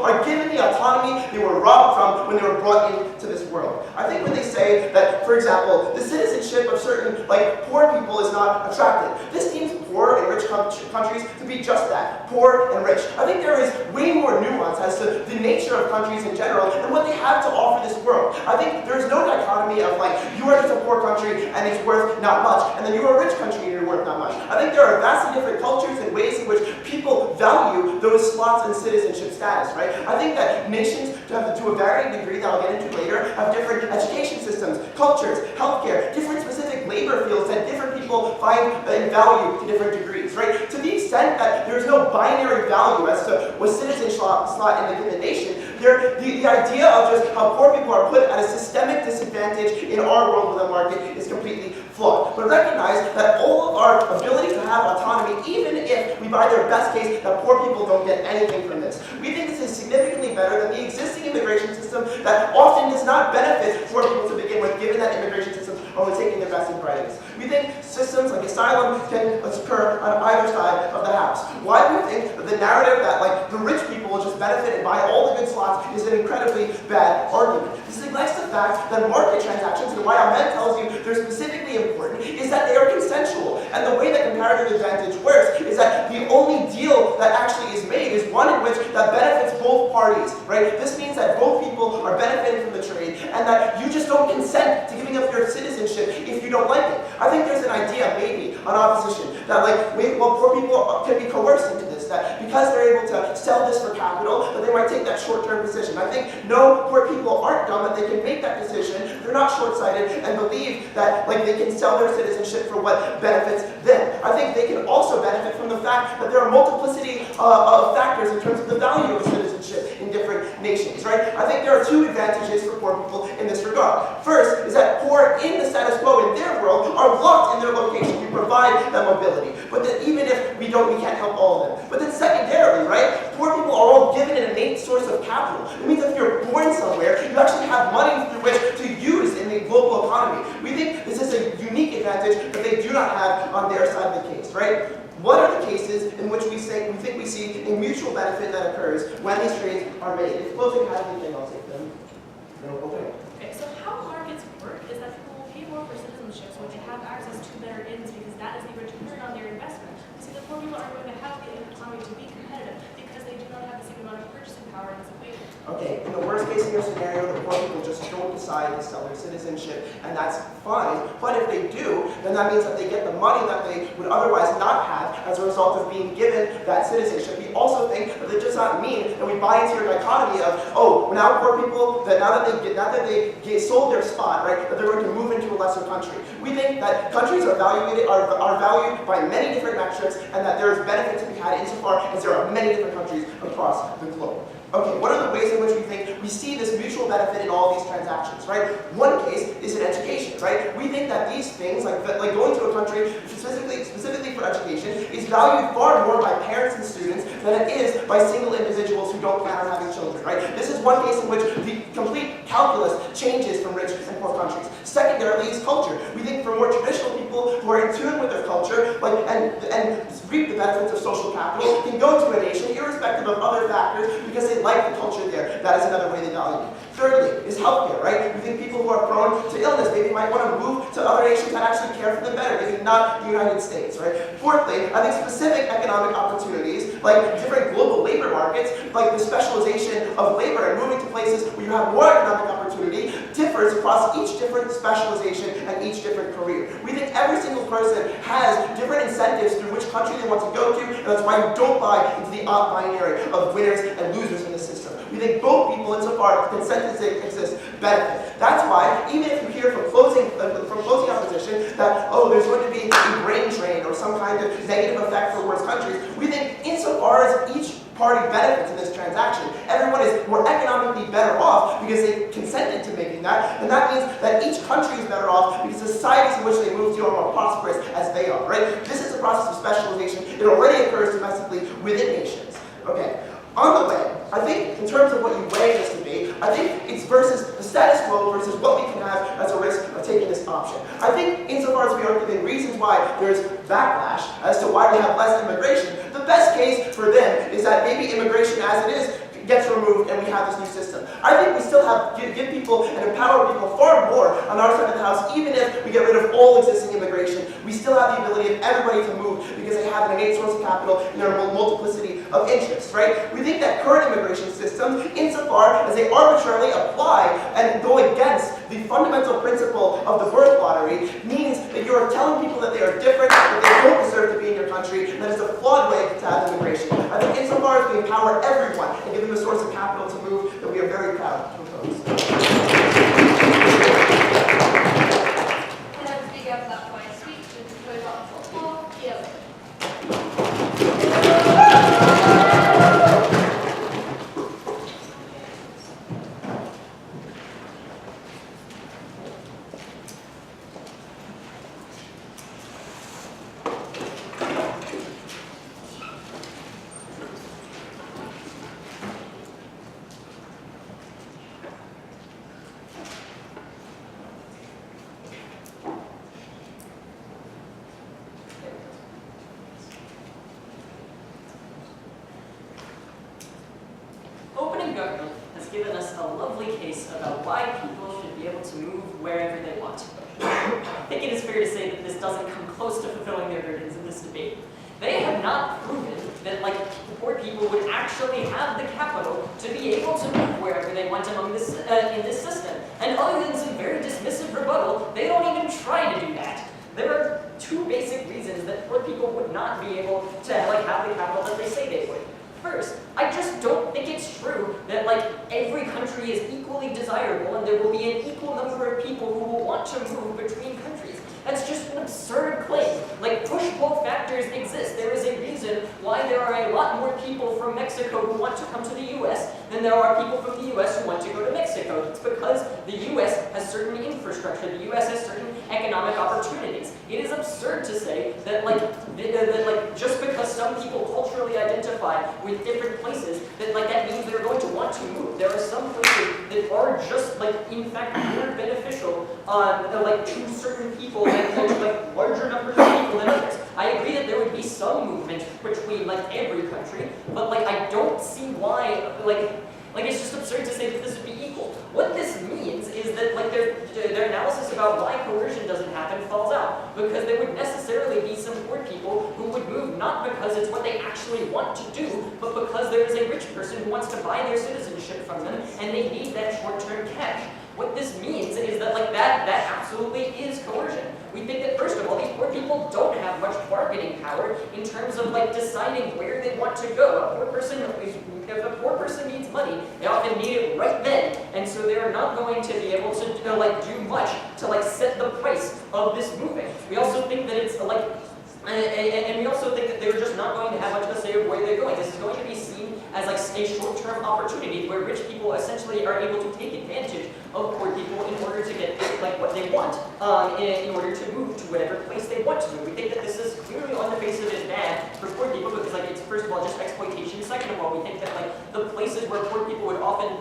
are given the autonomy they were robbed from when they were brought into this world. I think when they say that, for example, the citizenship of certain, like, poor people is not attractive, this deems poor and rich countries to be just that, poor and rich. I think there is way more nuance as to the nature of countries in general and what they have to offer this world. I think there's no dichotomy of, like, you are just a poor country and it's worth not much, and then you are a rich country and you're worth not much. I think there are vastly different cultures and ways in which people value those slots in citizenship status, right? I think that nations, to a varying degree that I'll get into later, have different education systems, cultures, healthcare, different specific labor fields that different people find in value to different degrees, right? To the extent that there's no binary value as to what citizen slot in the nation, the idea of just how poor people are put at a systemic disadvantage in our world with the market is completely flawed. But recognize that all of our ability to have autonomy, even if we buy their best case that poor people don't get anything from this, we think this is significantly better than the existing immigration system that often does not benefit poor people to begin with, given that immigration systems are only taking their best and brightest. We think systems like asylum can occur on either side of the house. Why do we think that the narrative that, like, the rich people will just benefit and buy all the good slots is an incredibly bad argument? This neglects the fact that market transactions, and why Ahmed tells you they're specifically important, is that they are consensual. And the way that comparative advantage works is that the only deal that actually is made is one in which that benefits both parties, right? This means that both people are benefiting from the trade, and that you just don't consent to giving up your citizenship if you don't like it. I think there's an idea, maybe, on opposition, that, like, poor people can be coerced into this, that because they're able to sell this for capital, that they might take that short-term decision. I think, no, poor people aren't dumb, that they can make that decision, they're not short-sighted, and believe that, like, they can sell their citizenship for what benefits them. I think they can also benefit from the fact that there are multiplicity of factors in terms of the value of citizenship in different nations, right? I think there are two advantages for poor people in this regard. First is that poor in the status quo in their world are locked in their location. We provide that mobility. But then even if we can't help all of them. But then secondarily, right, poor people are all given an innate source of capital. It means if you're born somewhere, you actually have money through which to use in the global economy. We think this is a unique advantage that they do not have on their side of the case, right? What are the cases in which we think we see a mutual benefit that occurs when these trades are made? If closing has anything, I'll take them. Okay, so how markets work is that people will pay more for citizenship so they have access to better ends because that is the return on their investment. So the poor people aren't going to have the economy to be competitive because they do not have the same amount of purchasing power as a wage. Okay, in the worst case scenario, the poor people just don't decide to sell their citizenship, and that's fine. But if they do, then that means that they get the money that they would otherwise not have as a result of being given that citizenship. We also think that it does not mean that we buy into your dichotomy of, oh, now poor people, that now that they sold their spot, right, that they're going to move into a lesser country. We think that countries are valued by many different metrics, and that there is benefit to be had insofar as there are many different countries across the globe. Okay, what are the ways in which we think we see this mutual benefit in all these transactions, right? One case is in education, right? We think that these things, like going to a country specifically for education, is valued far more by parents and students than it is by single individuals who don't plan on having children, right? This is one case in which the complete calculus changes from rich and poor countries. Secondarily is culture. We think for more traditional people who are in tune with their culture, and reap the benefits of social capital, can go to a nation irrespective of other factors because they like the culture there. That is another way they value it. Thirdly is healthcare, right? We think people who are prone to illness maybe might want to move to other nations that actually care for them better, maybe not the United States, right? Fourthly, I think specific economic opportunities, like different global labor markets, like the specialization of labor and moving to places where you have more economic opportunity, differs across each different specialization and each different career. We think every single person has different incentives through which country they want to go to, and that's why you don't buy into the odd binary of winners and losers in the system. We think both people, insofar as consent exists, benefit. That's why, even if you hear from closing opposition that, oh, there's going to be a brain drain or some kind of negative effect for worse countries, we think insofar as each party benefits in this transaction, everyone is more economically better off because they consented to making that, and that means that each country is better off because the societies in which they move to are more prosperous as they are, right? This is a process of specialization. It already occurs domestically within nations. Okay. On the way, I think in terms of what you weigh in this debate, I think it's versus the status quo versus what we can have as a risk of taking this option. I think insofar as we are giving reasons why there's backlash as to why we have less immigration, the best case for them is that maybe immigration as it is gets removed and we have this new system. I think we still have to give people and empower people far more on our side of the house, even if we get rid of all existing immigration. We still have the ability of everybody to move because they have an innate source of capital and their multiplicity of interests, right? We think that current immigration system, insofar as they arbitrarily apply and go against the fundamental principle of the birth lottery, means that you're telling people that they are different, that they don't deserve to be in your country, and that it's a flawed way to have immigration. I think insofar as we empower everyone and give them a source of capital to move, that we are very proud to oppose. And I'm speaking up that my speech and to about football, DLO. Opening government has given us a lovely case about why people should be able to move wherever they want. I think it is fair to say that this doesn't come close to fulfilling their burdens in this debate. They have not proven that, poor people would actually have the capital to be able to move wherever they want among this, in this system. And other than some very dismissive rebuttal, they don't even try to do that. There are two basic reasons that poor people would not be able to have the capital that they say they would. First, I just don't think it's true that every country is equally desirable and there will be an equal number of people who will want to move between countries. That's just an absurd claim. Push-pull factors exist. There is a reason why there are a lot more people from Mexico who want to come to the U.S. than there are people from the U.S. who want to go to Mexico. It's because the U.S. has certain infrastructure. The U.S. has certain economic opportunities. It is absurd to say that just because some people culturally identify with different places, that means they're going to want to move. There are some places that are just in fact more beneficial to certain people and larger numbers of people than others. I agree that there would be some movement between every country, but I don't see why it's just absurd to say that this would be equal. What this means is that their analysis about why coercion doesn't happen falls out, because there would necessarily be some poor people who would move not because it's what they actually want to do, but because there is a rich person who wants to buy their citizenship from them and they need that short-term cash. What this means is that that absolutely is coercion. We think that first of all, these poor people don't have much bargaining power in terms of deciding where they want to go. A poor person, if a poor person needs money, they often need it right then, and so they're not going to be able to do much to set the price of this moving. We also think that it's and we also think that they're just not going to have much to say of where they're going. This is going to be seen as a short-term opportunity where rich people essentially are able to take advantage of poor people in order to get what they want, in order to move to whatever place they want to move. We think that this is clearly on the face of it bad for poor people because it's first of all just exploitation. Second of all, we think that the places where poor people would often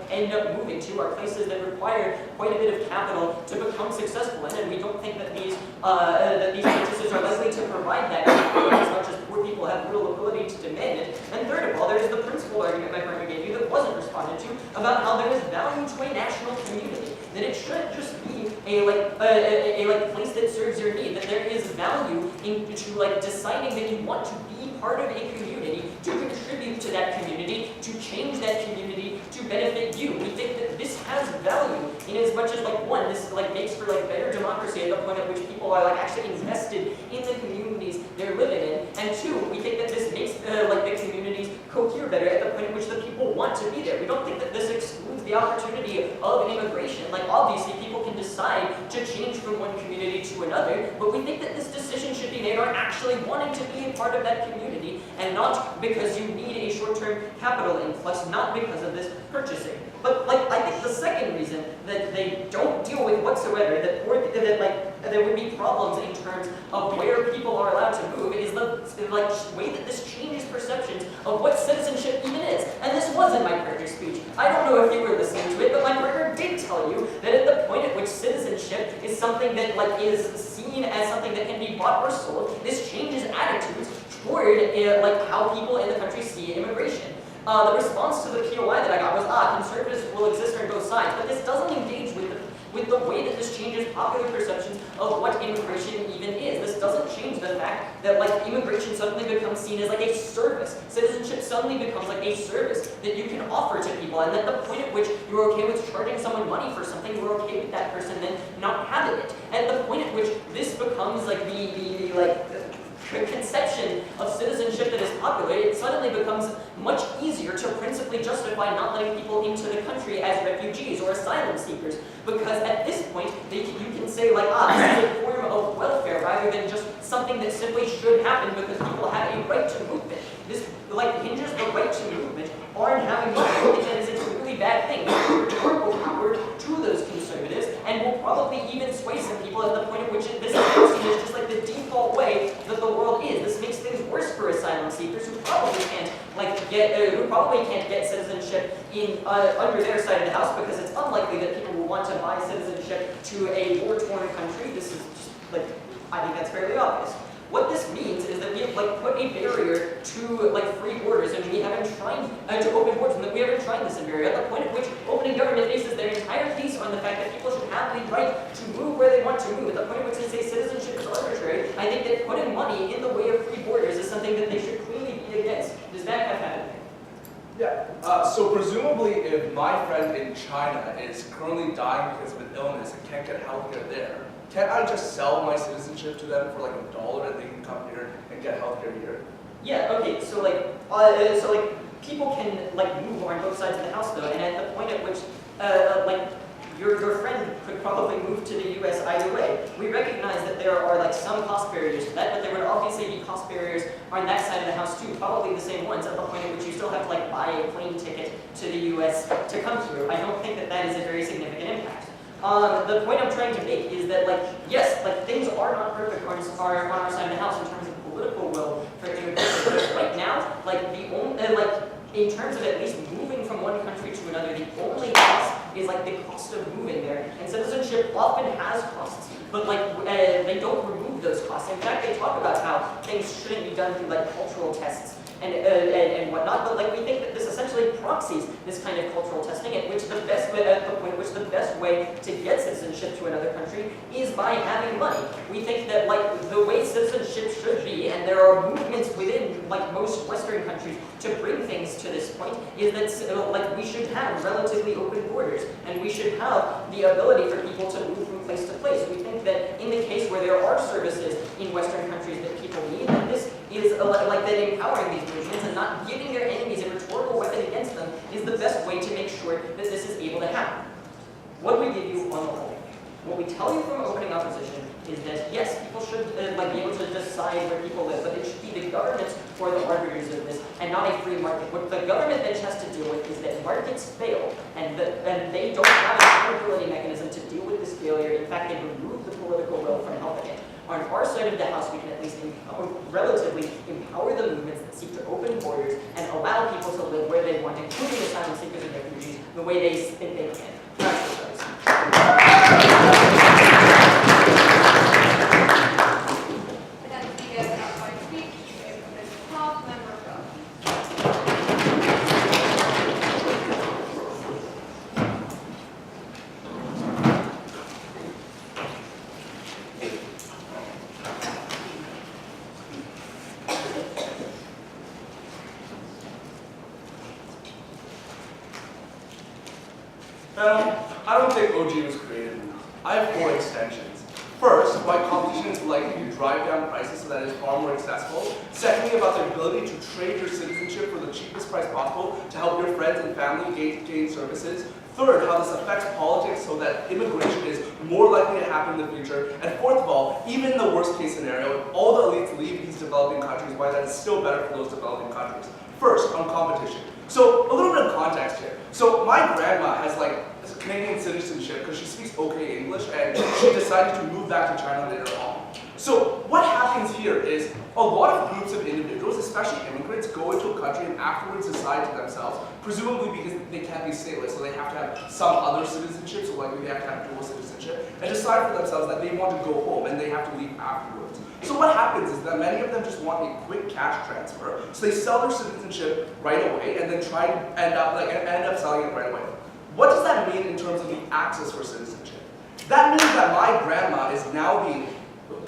end up moving to are places that require quite a bit of capital to become successful in, and we don't think that these practices are likely to provide that capital as much as poor people have little ability to demand it. And third of all, there's the principal argument my partner gave you that wasn't responded to about how there is value to a national community, that it shouldn't just be a place that serves your need, that there is value in deciding that you want to be part of a community, to contribute to that community, to change that community, to benefit you. We think that this has value in as much as one, this makes for better democracy at the point at which people are actually invested in the communities they're living in, and two, we think that this makes the communities cohere better at the point at which the people want to be there. We don't think that this excludes the opportunity of immigration. Obviously people can decide to change from one community to another, but we think that this decision should be made on actually wanting to be a part of that community, and not because you need a short-term capital influx, not because of this purchasing. But I think the second reason that they don't deal with whatsoever, that there would be problems in terms of where people are allowed to move, is the way that this changes perceptions of what citizenship even is. And this was in my partner's speech. I don't know if you were listening to it, but my partner did tell you that at the point at which citizenship is something that is seen as something that can be bought or sold, this changes attitudes toward how people in the country see immigration. The response to the POI that I got was, conservatives will exist on both sides, but this doesn't engage with the way that this changes popular perceptions of what immigration even is. This doesn't change the fact that like immigration suddenly becomes seen as like a service. Citizenship suddenly becomes like a service that you can offer to people, and that the point at which you're okay with charging someone money for something, you're okay with that person then not having it. And the point at which this becomes like the conception of citizenship that is popular, it suddenly becomes much easier to principally justify not letting people into the country as refugees or asylum seekers. Because at this point, you can say like, this is a form of welfare rather than just something that simply should happen because people have a right to movement. This like hinges the right to movement on having something that is a really bad thing. Rhetorical power to those conservatives, and will probably even sway some people at the point at which this is just like the default way that the world is. This makes things worse for asylum seekers who probably can't get citizenship in under their side of the house, because it's unlikely that people will want to buy citizenship to a war-torn country. This is just like, I think that's fairly obvious. What this means is that we have like put a barrier to like free borders, and we haven't tried to open borders, and that we haven't tried this in barrier at the point at which opening government bases their entire case on the fact that people should have the right to move where they want to move. At the point at which they say citizenship is arbitrary, I think that putting money in the way of free borders is something that they should clearly be against. Does that have anything? Yeah, so presumably if my friend in China is currently dying because of an illness and can't get healthcare there, can't I just sell my citizenship to them for like $1 and they can come here and get healthcare here? Yeah, okay, so people can like move on both sides of the house though, and at the point at which your friend could probably move to the US either way. We recognize that there are like some cost barriers to that, but there would obviously be cost barriers on that side of the house too, probably the same ones at the point at which you still have to like buy a plane ticket to the US to come here. I don't think that that is a very significant impact. The point I'm trying to make is that like, yes, like things are not perfect on our side of the house in terms of political will for immigration, but right now, like the only, in terms of at least moving from one country to another, the only cost is like the cost of moving there. And citizenship often has costs, but like they don't remove those costs. In fact, they talk about how things shouldn't be done through like cultural tests and whatnot. But like we think that this essentially proxies this kind of cultural testing, at which the best way, at the point at which the best way to get citizenship to another country is by having money. We think that like the way citizenship should be, and there are movements within like most Western countries to bring things to this point, is that like we should have relatively open borders, and we should have the ability for people to move from place to place. We think that in the case where there are services in Western countries that people need, that this is like that empowering these movements and not giving their enemies a rhetorical weapon against them is the best way to make sure that this is able to happen. What do we give you on the whole? What we tell you from opening opposition is that yes, people should be able to decide where people live, but it should be the government or the arbiters of this, and not a free market. What the government then has to deal with is that markets fail, and they don't have an accountability mechanism to deal with this failure. In fact, they remove the political will from helping it. On our side of the house, we can at least relatively empower the movements that seek to open borders and allow people to live where they want, including asylum seekers and refugees, the way they think they can. I don't think OG was creative enough. I have 4 extensions. First, why competition is likely to drive down prices so that it is far more accessible. Secondly, about the ability to trade your citizenship for the cheapest price possible to help your friends and family gain services. Third, how this affects politics so that immigration is more likely to happen in the future. And fourth of all, even in the worst case scenario, if all the elites leave these developing countries, why that is still better for those developing countries. First, on competition. So, a little bit of context here. So, my grandma has like Canadian citizenship because she speaks okay English, and she decided to move back to China later on. So what happens here is a lot of groups of individuals, especially immigrants, go into a country and afterwards decide to themselves, presumably because they can't be stateless, so they have to have some other citizenship, so likely they have to have dual citizenship, and decide for themselves that they want to go home and they have to leave afterwards. So what happens is that many of them just want a quick cash transfer, so they sell their citizenship right away and then try to end up selling it right away. What does that mean in terms of the access for citizenship? That means that my grandma is now the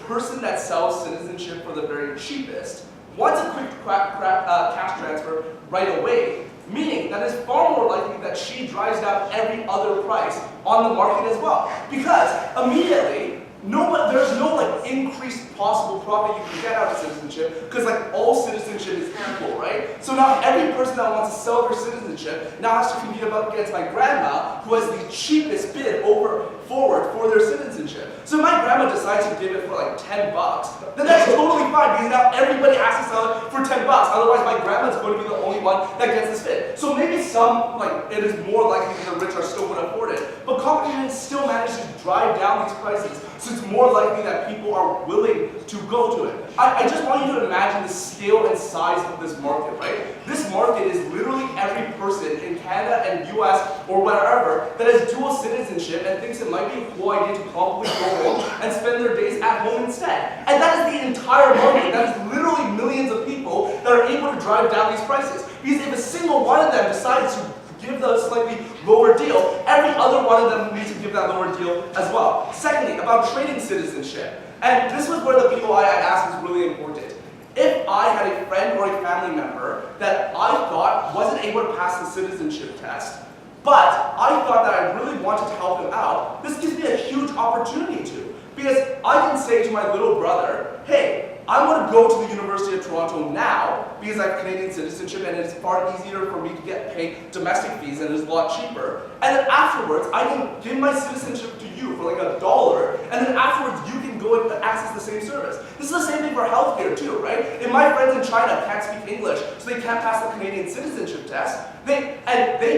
person that sells citizenship for the very cheapest, wants a quick cash transfer right away, meaning that it's far more likely that she drives down every other price on the market as well. Because immediately, there's no like increased possible profit you can get out of citizenship, because like all citizenship is equal, right? So now every person that wants to sell their citizenship now has to compete against my grandma, who has the cheapest bid forward for their citizenship. So my grandma decides to give it for like $10, then that's totally fine, because now everybody has to sell it for $10. Otherwise my grandma's going to be the only one that gets this bid. So maybe it is more likely that the rich are still going to afford it, but competition still manages to drive down these prices. So it's more likely that people are willing to go to it. I just want you to imagine the scale and size of this market, right? This market is literally every person in Canada and US or wherever that has dual citizenship and thinks it might be a cool idea to probably go home and spend their days at home instead. And that is the entire market. That is literally millions of people that are able to drive down these prices. Because if a single one of them decides to give the slightly lower deal, every other one of them needs to give that lower deal as well. Secondly, about trading citizenship. And this was where the people I had asked was really important. If I had a friend or a family member that I thought wasn't able to pass the citizenship test, but I thought that I really wanted to help him out, this gives me a huge opportunity to. Because I can say to my little brother, hey, I want to go to the University of Toronto now because I have Canadian citizenship and it's far easier for me to get paid domestic fees and it's a lot cheaper. And then afterwards, I can give my citizenship to you for like $1, and then afterwards you can go and access the same service. This is the same thing for healthcare too, right? If my friends in China can't speak English, so they can't pass the Canadian citizenship test, they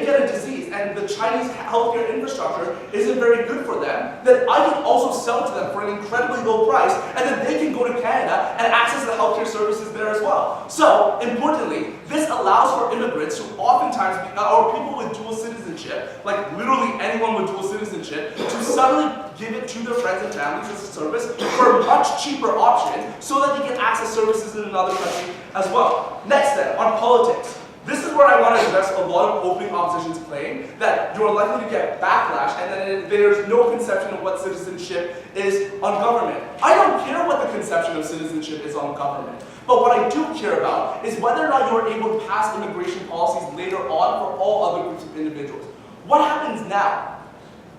get a disease and the Chinese healthcare infrastructure isn't very good for them, then I can also sell to them for an incredibly low price, and then they can go to Canada and access the healthcare services there as well. So, importantly, this allows for immigrants who oftentimes, or people with dual citizenship, like literally anyone with dual citizenship, to suddenly give it to their friends and families as a service for a much cheaper option so that they can access services in another country as well. Next then, on politics. This is where I want to address a lot of opening opposition's claim that you're likely to get backlash and that there's no conception of what citizenship is on government. I don't care what the conception of citizenship is on government. But what I do care about is whether or not you're able to pass immigration policies later on for all other groups of individuals. What happens now?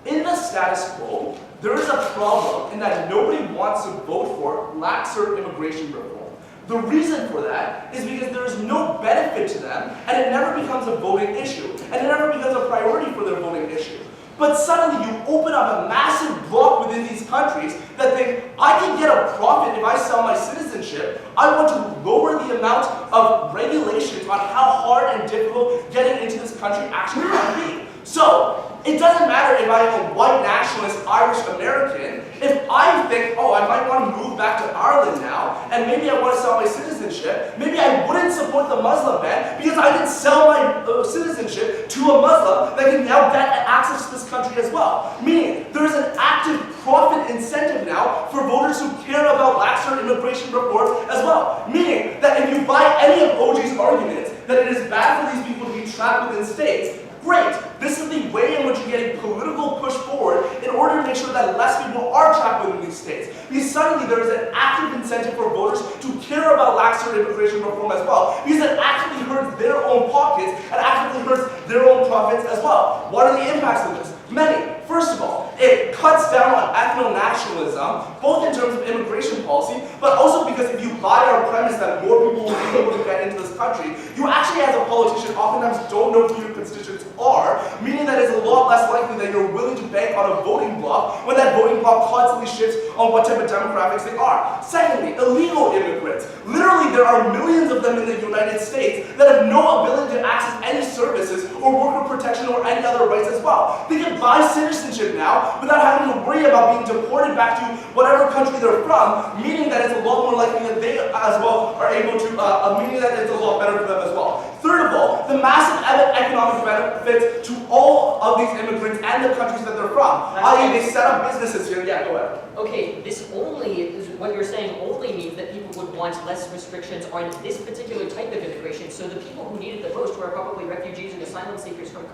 In the status quo, there is a problem in that nobody wants to vote for laxer immigration reform. The reason for that is because there is no benefit to them, and it never becomes a voting issue, and it never becomes a priority for their voting issue. But suddenly you open up a massive block within these countries that think, I can get a profit if I sell my citizenship. I want to lower the amount of regulations on how hard and difficult getting into this country actually can be. So, it doesn't matter if I am a white nationalist Irish American, if I think, oh, I might want to move back to Ireland now, and maybe I want to sell my citizenship, maybe I wouldn't support the Muslim ban because I didn't sell my citizenship to a Muslim that can now get access to this country as well. Meaning, there is an active profit incentive now for voters who care about laxer immigration reform as well. Meaning that if you buy any of OG's arguments that it is bad for these people to be trapped within states, great. This is the way in which you're getting political push forward in order to make sure that less people are trapped within these states. Because suddenly there is an active incentive for voters to care about laxer immigration reform as well. Because it actively hurts their own pockets and actively hurts their own profits as well. What are the impacts of this? Many. First of all, it cuts down on ethno-nationalism, both in terms of immigration policy, but also because if you buy our premise that more people will be able to get into this country, you actually as a politician oftentimes don't know who your constituents are, meaning that it's a lot less likely that you're willing to bank on a voting bloc when that voting bloc constantly shifts on what type of demographics they are. Secondly, illegal immigrants. Literally, there are millions of them in the United States that have no ability to access any services or worker protection or any other rights as well. They can buy citizenship now without having to worry about being deported back to whatever country they're from, meaning that it's a lot more likely that they as well are able to, meaning that it's a lot better for them as well. Third of all, the massive economic benefits to all of these immigrants and the countries that they're from. I.e., they set up businesses here. Yeah, go ahead. Okay, this only is what you're saying only means that people would want less restrictions on this particular type of immigration. So the people who need it the most, who are probably refugees and asylum seekers from